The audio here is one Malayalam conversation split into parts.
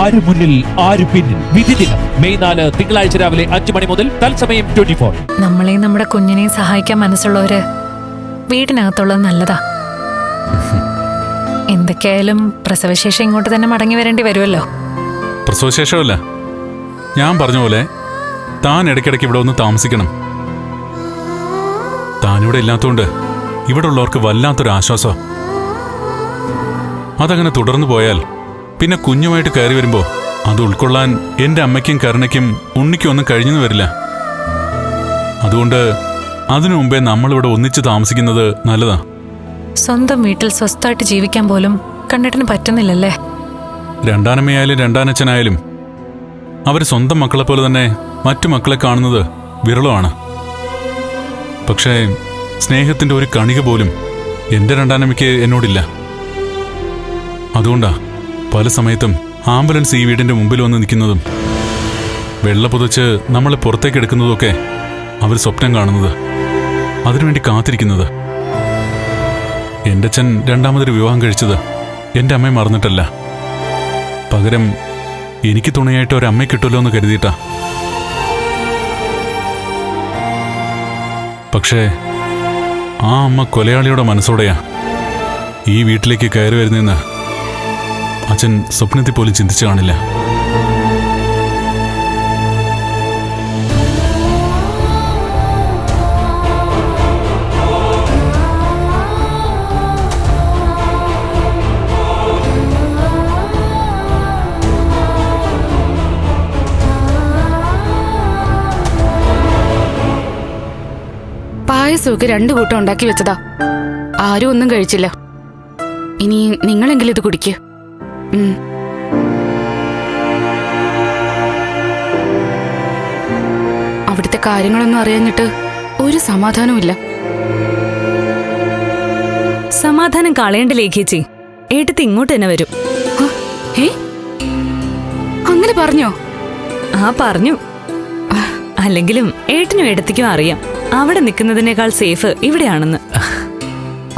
ആര് മുന്നിൽ ആര് പിന്നിൽ. വിധി ദിനം മെയ് 4 തിങ്കളാഴ്ച രാവിലെ 5 മണി മുതൽ തത്സമയം 24. നമ്മളെയും നമ്മുടെ കുഞ്ഞിനെയും സഹായിക്കാൻ മനസ്സുള്ളവര് വീടിനകത്തുള്ളത് നല്ലതാ. എന്തൊക്കെയായാലും പ്രസവശേഷം ഇങ്ങോട്ട് തന്നെ മടങ്ങി വരേണ്ടി വരുമല്ലോ. പ്രസവശേഷമല്ല, ഞാൻ പറഞ്ഞ പോലെ താൻ ഇടയ്ക്കിടയ്ക്ക് ഇവിടെ ഒന്ന് താമസിക്കണം. താനിവിടെ ഇല്ലാത്തതുകൊണ്ട് ഇവിടെ ഉള്ളവർക്ക് വല്ലാത്തൊരു ആശ്വാസം. അതങ്ങനെ തുടർന്നു പോയാൽ പിന്നെ കുഞ്ഞുമായിട്ട് കയറി വരുമ്പോൾ അത് ഉൾക്കൊള്ളാൻ എൻ്റെ അമ്മയ്ക്കും കരുണയ്ക്കും ഉണ്ണിക്കും ഒന്നും കഴിഞ്ഞെന്ന് വരില്ല. അതുകൊണ്ട് അതിനു മുമ്പേ നമ്മളിവിടെ ഒന്നിച്ച് താമസിക്കുന്നത് നല്ലതാ. സ്വന്തം വീട്ടിൽ സ്വസ്ഥമായിട്ട് ജീവിക്കാൻ പോലും കണ്ണേട്ടന് പറ്റുന്നില്ലല്ലേ? രണ്ടാനമ്മയായാലും രണ്ടാനച്ഛനായാലും അവർ സ്വന്തം മക്കളെ പോലെ തന്നെ മറ്റു മക്കളെ കാണുന്നത് വിരളമാണ്. പക്ഷേ സ്നേഹത്തിൻ്റെ ഒരു കണിക പോലും എൻ്റെ രണ്ടാനമ്മയ്ക്ക് എന്നോടില്ല. അതുകൊണ്ടാ പല സമയത്തും ആംബുലൻസ് ഈ വീടിൻ്റെ മുമ്പിൽ വന്ന് നിൽക്കുന്നതും വെള്ള പുതച്ച് നമ്മളെ പുറത്തേക്ക് എടുക്കുന്നതൊക്കെ അവർ സ്വപ്നം കാണുന്നത്, അതിനുവേണ്ടി കാത്തിരിക്കുന്നത്. എൻ്റെ അച്ഛൻ രണ്ടാമതൊരു വിവാഹം കഴിച്ചത് എൻ്റെ അമ്മയെ മറന്നിട്ടല്ല, പകരം എനിക്ക് തുണയായിട്ട് ഒരമ്മയെ കിട്ടുമല്ലോ എന്ന് കരുതിയിട്ടാ. പക്ഷേ ആ അമ്മ കൊലയാളിയുടെ മനസ്സോടെയാ ഈ വീട്ടിലേക്ക് കയറി വരുന്നതെന്ന് അച്ഛൻ സ്വപ്നത്തിൽ പോലും ചിന്തിച്ചു കാണില്ല. പായസമൊക്കെ 2 കൂട്ടം ഉണ്ടാക്കി വെച്ചതാ. ആരും ഒന്നും കഴിച്ചില്ല. ഇനി നിങ്ങളെങ്കിലും ഇത് കുടിക്ക്. അവിടുത്തെ കാര്യങ്ങളൊന്നും അറിയാഞ്ഞിട്ട് ഒരു സമാധാനവുമില്ല. സമാധാനം കളയേണ്ട ലേഖേച്ചി, ഏട്ടത്തി ഇങ്ങോട്ട് തന്നെ വരും. അങ്ങനെ പറഞ്ഞോ? പറഞ്ഞു. അല്ലെങ്കിലും ഏട്ടനും ഏട്ടത്തിക്കും അറിയാം അവിടെ നിൽക്കുന്നതിനേക്കാൾ സേഫ് ഇവിടെയാണെന്ന്.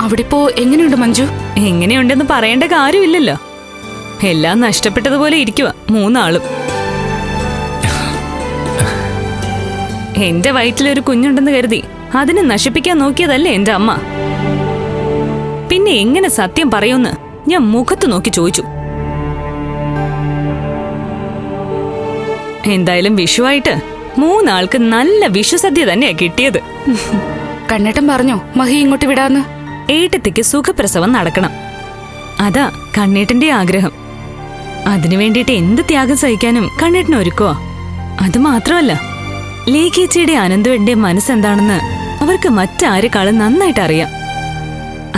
അവിടെ ഇപ്പോ എങ്ങനെയുണ്ട് മഞ്ജു? എങ്ങനെയുണ്ടെന്ന് പറയേണ്ട കാര്യമില്ലല്ലോ. എല്ലാം നഷ്ടപ്പെട്ടതുപോലെ ഇരിക്കുക 3 ആളും. എന്റെ വയറ്റിലൊരു കുഞ്ഞുണ്ടെന്ന് കരുതി അതിനെ നശിപ്പിക്കാൻ നോക്കിയതല്ലേ എന്റെ അമ്മ. പിന്നെ എങ്ങനെ സത്യം പറയുമെന്ന് ഞാൻ മുഖത്ത് നോക്കി ചോദിച്ചു. എന്തായാലും വിഷുവായിട്ട് 3 ആൾക്ക് നല്ല വിഷുസദ്യ തന്നെയാ കിട്ടിയത്. കണ്ണേട്ടൻ പറഞ്ഞോ മഹി ഇങ്ങോട്ട് വിടാന്ന്? ഏട്ടത്തിക്ക് സുഖപ്രസവം നടക്കണം, അതാ കണ്ണേട്ടന്റെ ആഗ്രഹം. അതിനു വേണ്ടിയിട്ട് എന്ത് ത്യാഗം സഹിക്കാനും കണ്ണേട്ടന് ഒരുക്കുവാ. അത് മാത്രമല്ല, ലേഖേച്ചിയുടെ അനന്തുവിന്റെ മനസ്സെന്താണെന്ന് അവർക്ക് മറ്റാരെക്കാളും നന്നായിട്ട് അറിയാം.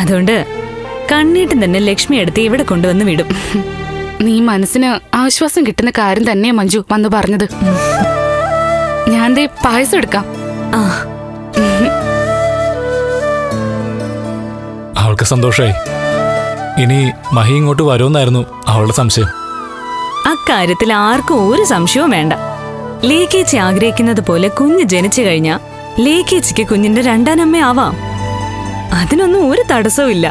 അതുകൊണ്ട് കണ്ണേട്ടൻ തന്നെ ലക്ഷ്മി എടുത്ത് ഇവിടെ കൊണ്ടുവന്ന് വിടും. നീ മനസ്സിന് ആശ്വാസം കിട്ടുന്ന കാര്യം തന്നെയാ മഞ്ജു വന്നു പറഞ്ഞത്. ഞാൻ ദേ പായസം എടുക്കാം. അവൾക്ക് സന്തോഷായി. ഇനി മഹി ഇങ്ങോട്ട് വരുമെന്നായിരുന്നു അവളുടെ സംശയം. അക്കാര്യത്തിൽ ആർക്കും ഒരു സംശയവും വേണ്ട. ലേഖേച്ചി ആഗ്രഹിക്കുന്നത് പോലെ കുഞ്ഞ് ജനിച്ചു കഴിഞ്ഞാൽ ലേഖേച്ചിക്ക് കുഞ്ഞിന്റെ രണ്ടാനമ്മയാവാം. അതിനൊന്നും ഒരു തടസ്സവും ഇല്ല.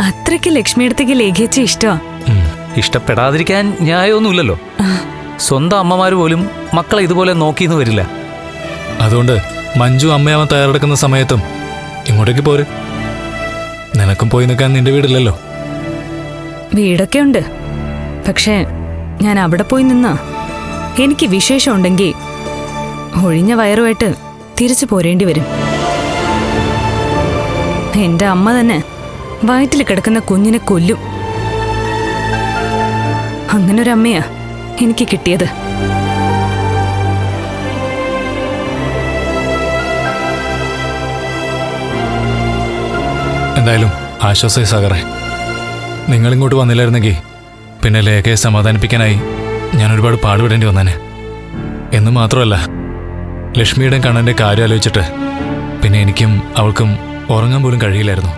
അത്രയ്ക്ക് ലക്ഷ്മിയടുത്തേക്ക് ലേഖേച്ചി ഇഷ്ടമാ. ഇഷ്ടപ്പെടാതിരിക്കാൻ ന്യായമൊന്നുമില്ലല്ലോ. സ്വന്തം അമ്മമാര് പോലും മക്കളെ ഇതുപോലെ നോക്കിയെന്ന് വരില്ല. അതുകൊണ്ട് മഞ്ജു അമ്മയാവാൻ തയ്യാറെടുക്കുന്ന സമയത്തും ഇങ്ങോട്ടേക്ക് പോര്. നിനക്കും പോയി നിൽക്കാൻ നിന്റെ വീടില്ലല്ലോ. വീടൊക്കെ ഉണ്ട്, പക്ഷേ ഞാൻ അവിടെ പോയി നിന്നാ എനിക്ക് വിശേഷം ഉണ്ടെങ്കിൽ ഒഴിഞ്ഞ വയറുമായിട്ട് തിരിച്ചു പോരേണ്ടി വരും. എന്റെ അമ്മ തന്നെ വയറ്റിൽ കിടക്കുന്ന കുഞ്ഞിനെ കൊല്ലും. അങ്ങനൊരമ്മയാ എനിക്ക് കിട്ടിയത്. എന്തായാലും ആശ്വാസമായി സാഗറെ. നിങ്ങളിങ്ങോട്ട് വന്നില്ലായിരുന്നെങ്കിൽ പിന്നെ ലേഖയെ സമാധാനിപ്പിക്കാനായി ഞാൻ ഒരുപാട് പാടുപെടേണ്ടി വന്നേനെ. എന്ന് മാത്രമല്ല, ലക്ഷ്മിയുടെ കണ്ണൻ്റെ കാര്യം ആലോചിച്ചിട്ട് പിന്നെ എനിക്കും അവൾക്കും ഉറങ്ങാൻ പോലും കഴിയില്ലായിരുന്നു.